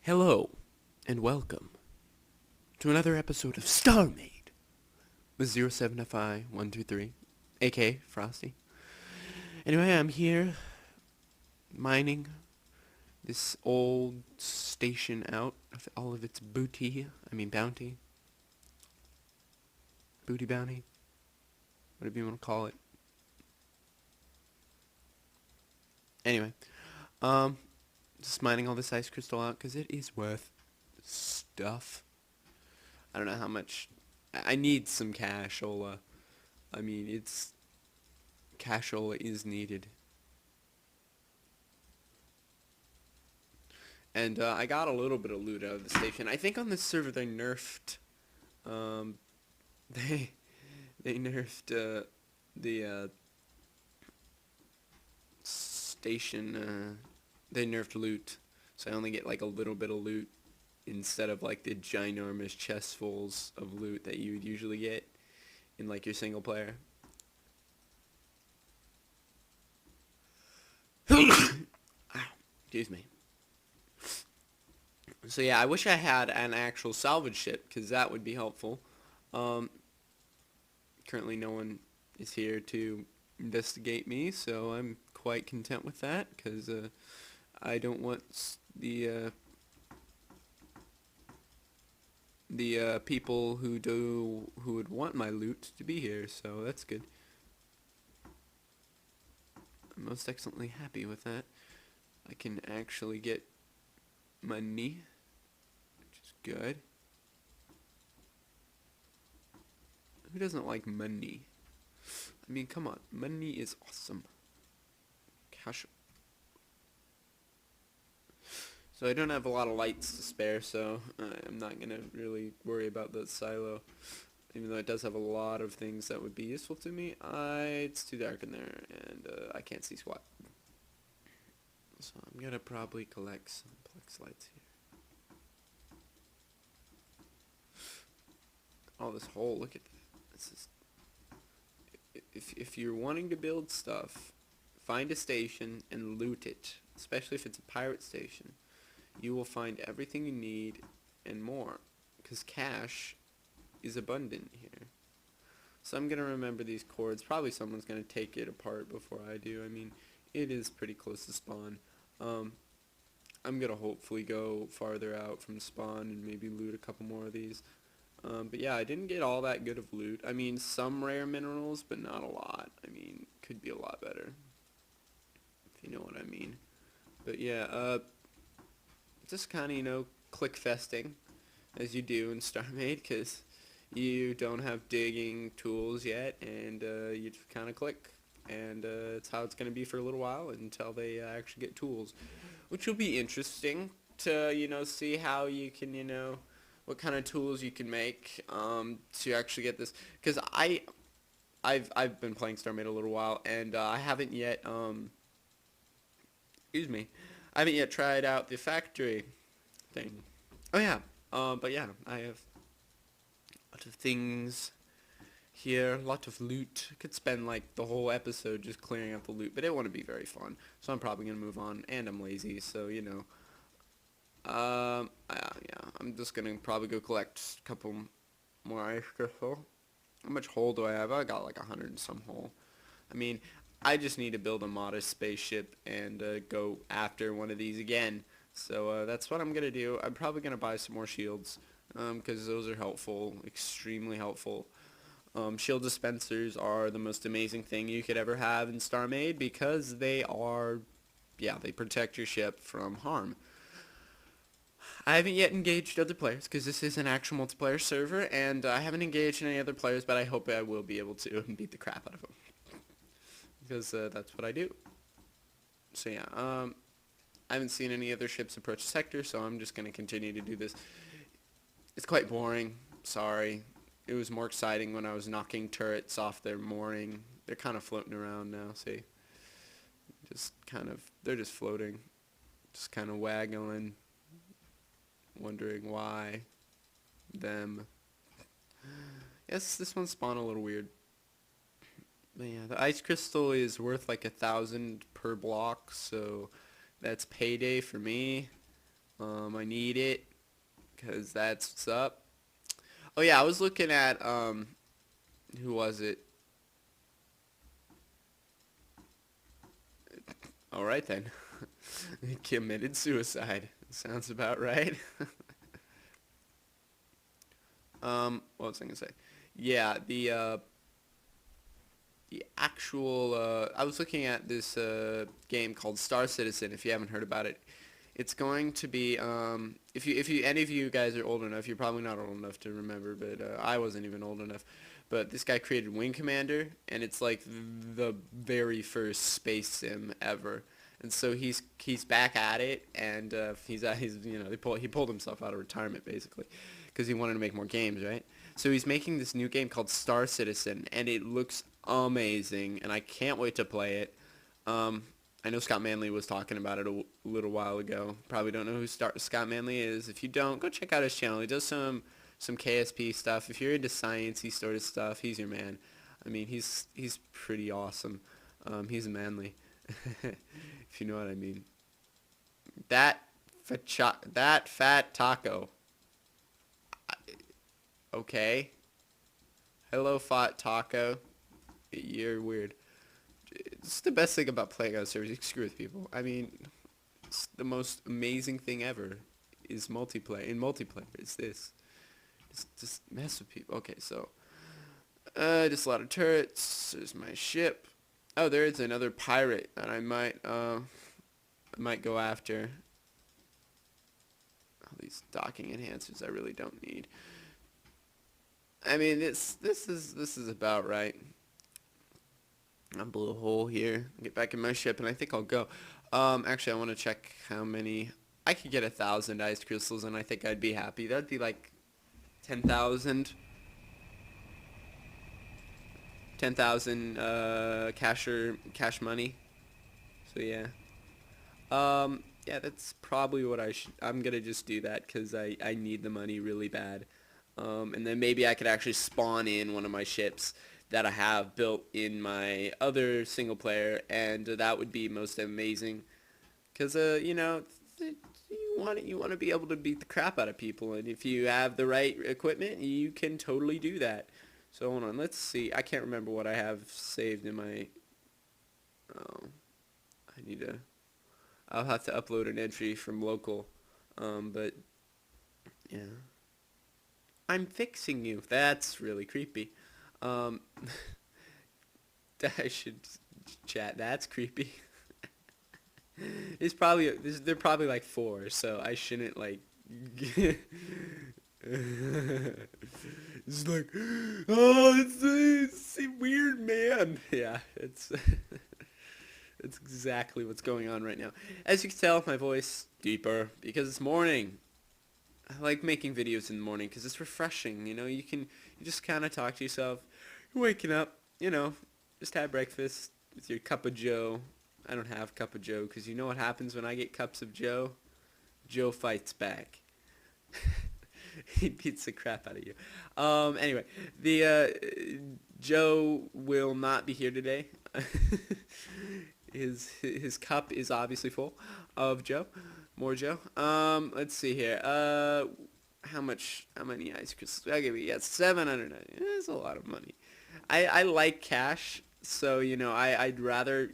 Hello, and welcome to another episode of StarMade with 07FI123, aka Frosty. Anyway, I'm here mining this old station out of all of its bounty, booty bounty, whatever you want to call it. Anyway, just mining all this ice crystal out because it is worth stuff. I don't know how much. I need some cashola. Cashola is needed. And I got a little bit of loot out of the station. I think on this server they nerfed, um, they they nerfed the station. They nerfed loot, so I only get like a little bit of loot instead of like the ginormous chestfuls of loot that you would usually get in like your single player. Excuse me. So yeah, I wish I had an actual salvage ship because that would be helpful. Um, Currently no one is here to investigate me, so I'm quite content with that because I don't want the people who would want my loot to be here, so that's good. I'm most excellently happy with that. I can actually get money, which is good. Who doesn't like money? I mean, come on, money is awesome. Cash. So I don't have a lot of lights to spare, so I'm not gonna really worry about the silo. Even though it does have a lot of things that would be useful to me, it's too dark in there, and I can't see squat. So I'm gonna probably collect some plex lights here. Oh, this hole! Look at that. This is. If you're wanting to build stuff, find a station and loot it. Especially if it's a pirate station, you will find everything you need and more, because cash is abundant here. So I'm gonna remember these cords. Probably someone's gonna take it apart before I do. I mean, it is pretty close to spawn. I'm gonna hopefully go farther out from spawn and maybe loot a couple more of these. But yeah, I didn't get all that good of loot. I mean, some rare minerals, but not a lot. I mean, could be a lot better, if you know what I mean. But yeah, just kind of, click festing, as you do in StarMade, because you don't have digging tools yet, and you just kind of click. And it's how it's going to be for a little while until they actually get tools, which will be interesting to, see how you can, what kind of tools you can make to actually get this. Because I've been playing StarMade a little while, and I haven't yet, excuse me, I haven't yet tried out the factory thing. Oh yeah, but yeah, I have a lot of things here, a lot of loot. I could spend like the whole episode just clearing out the loot, but it wouldn't be very fun. So I'm probably gonna move on, and I'm lazy, so yeah, I'm just gonna probably go collect a couple more ice crystal. How much hole do I have? I got like 100 and some hole. I mean, I just need to build a modest spaceship and go after one of these again. So that's what I'm gonna do. I'm probably gonna buy some more shields because those are helpful, extremely helpful. Shield dispensers are the most amazing thing you could ever have in StarMade because they protect your ship from harm. I haven't yet engaged other players because this is an actual multiplayer server, and I haven't engaged any other players, but I hope I will be able to and beat the crap out of them because that's what I do. So yeah, I haven't seen any other ships approach the sector, so I'm just going to continue to do this. It's quite boring, sorry. It was more exciting when I was knocking turrets off their mooring. They're kind of floating around now, see? They're just floating. Just kind of waggling. Wondering why. Them. Yes, this one spawned a little weird. But yeah, the ice crystal is worth like 1,000 per block, so that's payday for me. I need it because that's what's up. Oh yeah, I was looking at who was it? All right then. He committed suicide. Sounds about right. What was I gonna say? Yeah, the actual I was looking at this game called Star Citizen. If you haven't heard about it, it's going to be if you any of you guys are old enough, you're probably not old enough to remember, but I wasn't even old enough. But this guy created Wing Commander, and it's like the very first space sim ever. And so he's back at it, and he's he pulled himself out of retirement basically, because he wanted to make more games, right? So he's making this new game called Star Citizen, and it looks amazing, and I can't wait to play it. I know Scott Manley was talking about it a little while ago. Probably don't know who Scott Manley is. If you don't, go check out his channel. He does some KSP stuff. If you're into sciencey sort of stuff, he's your man. I mean, he's pretty awesome. He's manly, if you know what I mean. That fat taco. Okay. Hello, fat taco. You're weird. It's the best thing about playing on servers. You can screw with people. I mean, it's the most amazing thing ever is multiplayer. In multiplayer, it's this. Just mess with people. Okay, so just a lot of turrets. There's my ship. Oh, there is another pirate that I might go after. All these docking enhancers I really don't need. I mean, this is about right. I blew a hole here. Get back in my ship, and I think I'll go. Actually, I want to check how many. I could get 1,000 ice crystals, and I think I'd be happy. That'd be like 10,000. 10,000 cash money. So yeah. Yeah, that's probably what I'm gonna just do that because I need the money really bad. And then maybe I could actually spawn in one of my ships that I have built in my other single player, and that would be most amazing. Cause you know, you want to be able to beat the crap out of people, and if you have the right equipment, you can totally do that. So hold on, let's see. I can't remember what I have saved in my. Oh, I'll have to upload an entry from local. But yeah. I'm fixing you. That's really creepy. I should chat. That's creepy. They're probably like 4, so I shouldn't like. It's like, oh, it's a weird man. Yeah, it's it's exactly what's going on right now. As you can tell, my voice deeper because it's morning. I like making videos in the morning because it's refreshing. You know, you just kind of talk to yourself. You're waking up, you know, just have breakfast with your cup of joe. I don't have cup of joe because you know what happens when I get cups of joe? Joe fights back. He beats the crap out of you. Anyway, the Joe will not be here today. His cup is obviously full of Joe. More Joe. Let's see here. How many ice crystals? I'll give you. Yeah, 790. That's a lot of money. I like cash, so you know I'd rather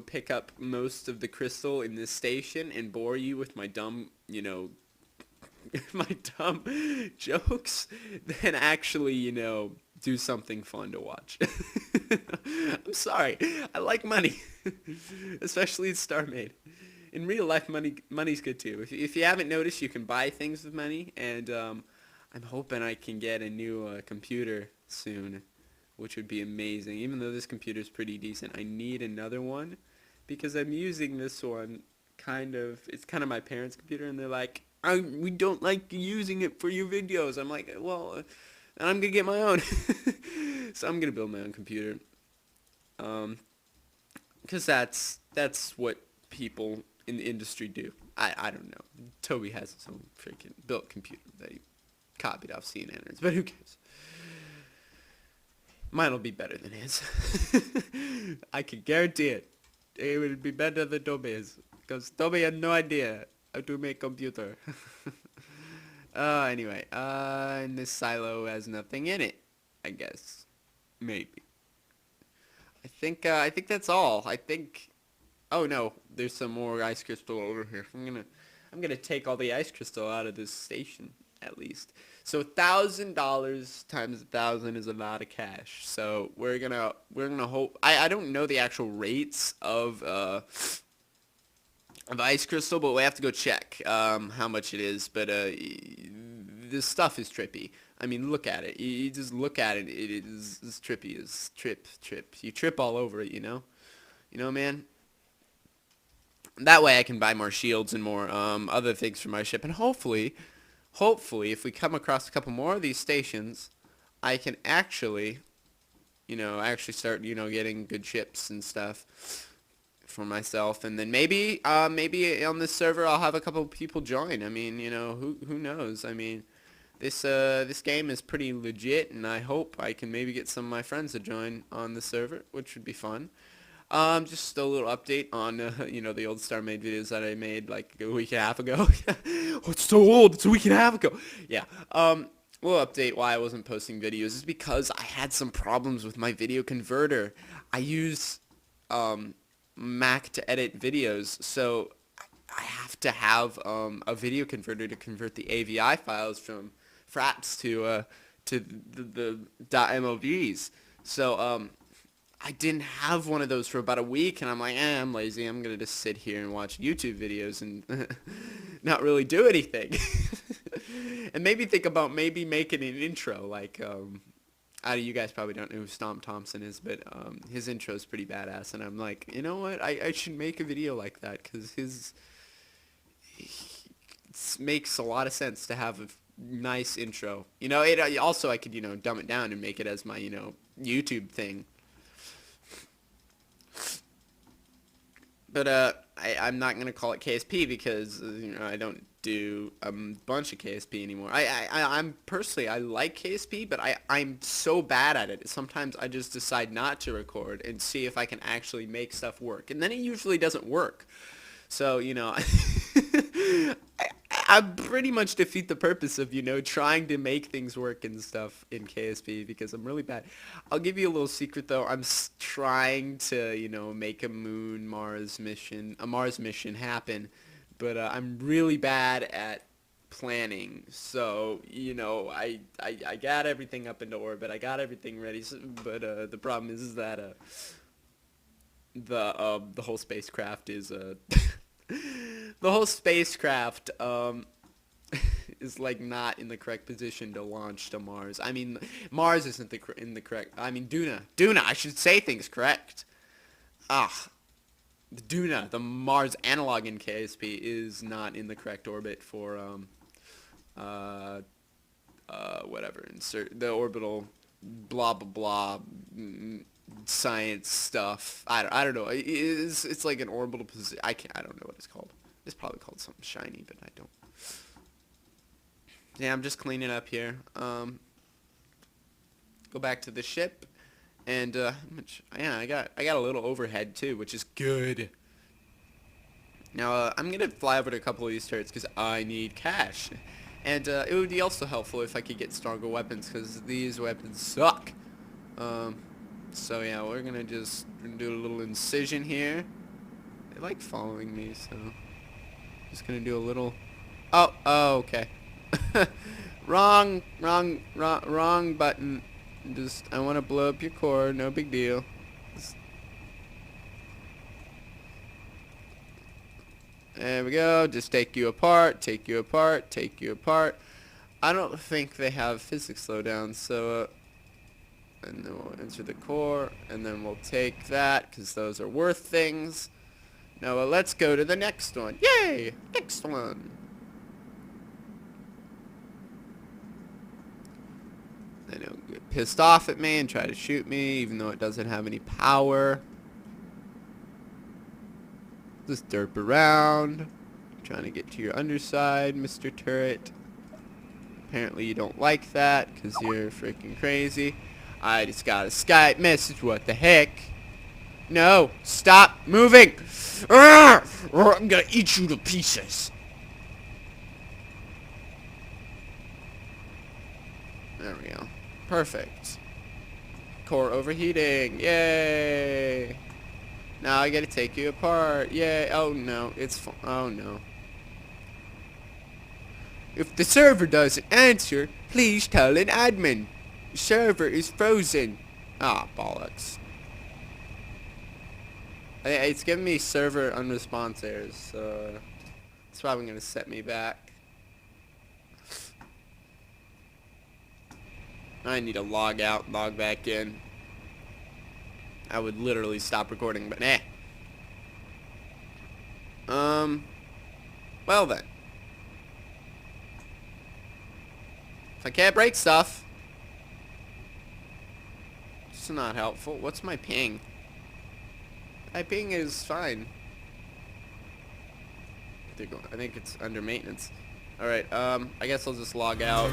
pick up most of the crystal in this station and bore you with my dumb my dumb jokes than actually do something fun to watch. I'm sorry. I like money, especially in StarMade. In real life, money's good too. If you haven't noticed, you can buy things with money, and I'm hoping I can get a new computer soon, which would be amazing. Even though this computer is pretty decent, I need another one because I'm using this one it's kind of my parents' computer, and they're like, we don't like using it for your videos. I'm like, well, and I'm gonna get my own. So I'm gonna build my own computer, because that's what people in the industry do. I don't know. Toby has his own freaking built computer that he copied off CNNers, but who cares? Mine will be better than his. I can guarantee it. It would be better than Toby's, because Toby had no idea How to make computer. Anyway, and this silo has nothing in it, I guess. Maybe. I think that's all. I think, oh no, there's some more ice crystal over here. I'm gonna take all the ice crystal out of this station, at least. So $1,000 times 1,000 is a lot of cash. So we're gonna hope. I don't know the actual rates of ice crystal, but we have to go check how much it is. But this stuff is trippy. I mean, look at it. You just look at it. It is as trippy as trip. You trip all over it, you know? You know, man? That way I can buy more shields and more other things for my ship. And hopefully, if we come across a couple more of these stations, I can actually, start, getting good ships and stuff for myself. And then maybe on this server I'll have a couple people join. I mean, who knows? I mean, this game is pretty legit, and I hope I can maybe get some of my friends to join on the server, which would be fun. Just a little update on, the old StarMade videos that I made like a week and a half ago. Oh, it's so old. It's a week and a half ago. Yeah. We'll update why I wasn't posting videos is because I had some problems with my video converter. I use Mac to edit videos, so I have to have a video converter to convert the AVI files from fraps to the .movs. So I didn't have one of those for about a week, and I'm like, I'm lazy. I'm gonna just sit here and watch YouTube videos and not really do anything. And maybe think about maybe making an intro, like you guys probably don't know who Stomp Thompson is, but his intro is pretty badass, and I'm like, you know what? I should make a video like that because it makes a lot of sense to have a nice intro. It also I could dumb it down and make it as my YouTube thing. But I'm not gonna call it KSP because I don't do a bunch of KSP anymore. I'm personally I like KSP, but I'm so bad at it. Sometimes I just decide not to record and see if I can actually make stuff work, and then it usually doesn't work. So I pretty much defeat the purpose of trying to make things work and stuff in KSP because I'm really bad. I'll give you a little secret though. I'm trying to make a Mars mission happen, but I'm really bad at planning. So I got everything up into orbit. I got everything ready. But the problem is that the whole spacecraft is the whole spacecraft is like not in the correct position to launch to Mars. I mean, Mars isn't in the correct. I mean, Duna. I should say things correct. The Duna, the Mars analog in KSP, is not in the correct orbit for whatever. Insert the orbital blah blah blah science stuff. I don't know. It's like an orbital position. I don't know what it's called. It's probably called something shiny, but I don't. Yeah, I'm just cleaning up here. Go back to the ship, and yeah, I got a little overhead too, which is good. Now I'm gonna fly over to a couple of these turrets because I need cash, and it would be also helpful if I could get stronger weapons because these weapons suck. So yeah, we're gonna just do a little incision here. They like following me, so just gonna do a little. Oh, okay. wrong button. I want to blow up your core. No big deal. There we go. Just take you apart. Take you apart. Take you apart. I don't think they have physics slowdown, so. And then we'll enter the core, and then we'll take that, because those are worth things. Now let's go to the next one. Yay! Next one! Then it'll get pissed off at me and try to shoot me, even though it doesn't have any power. Just derp around, trying to get to your underside, Mr. Turret. Apparently you don't like that, because you're freaking crazy. I just got a Skype message. What the heck? No! Stop moving! Or I'm gonna eat you to pieces. There we go. Perfect. Core overheating. Yay! Now I gotta take you apart. Yay! Oh no, oh no. If the server doesn't answer, please tell an admin. The server is frozen. Ah, bollocks. It's giving me server unresponse errors, so it's probably gonna set me back. I need to log out, log back in. I would literally stop recording, but eh. Well then. If I can't break stuff, it's not helpful. What's my ping? My ping is fine. I think it's under maintenance. Alright, I guess I'll just log out.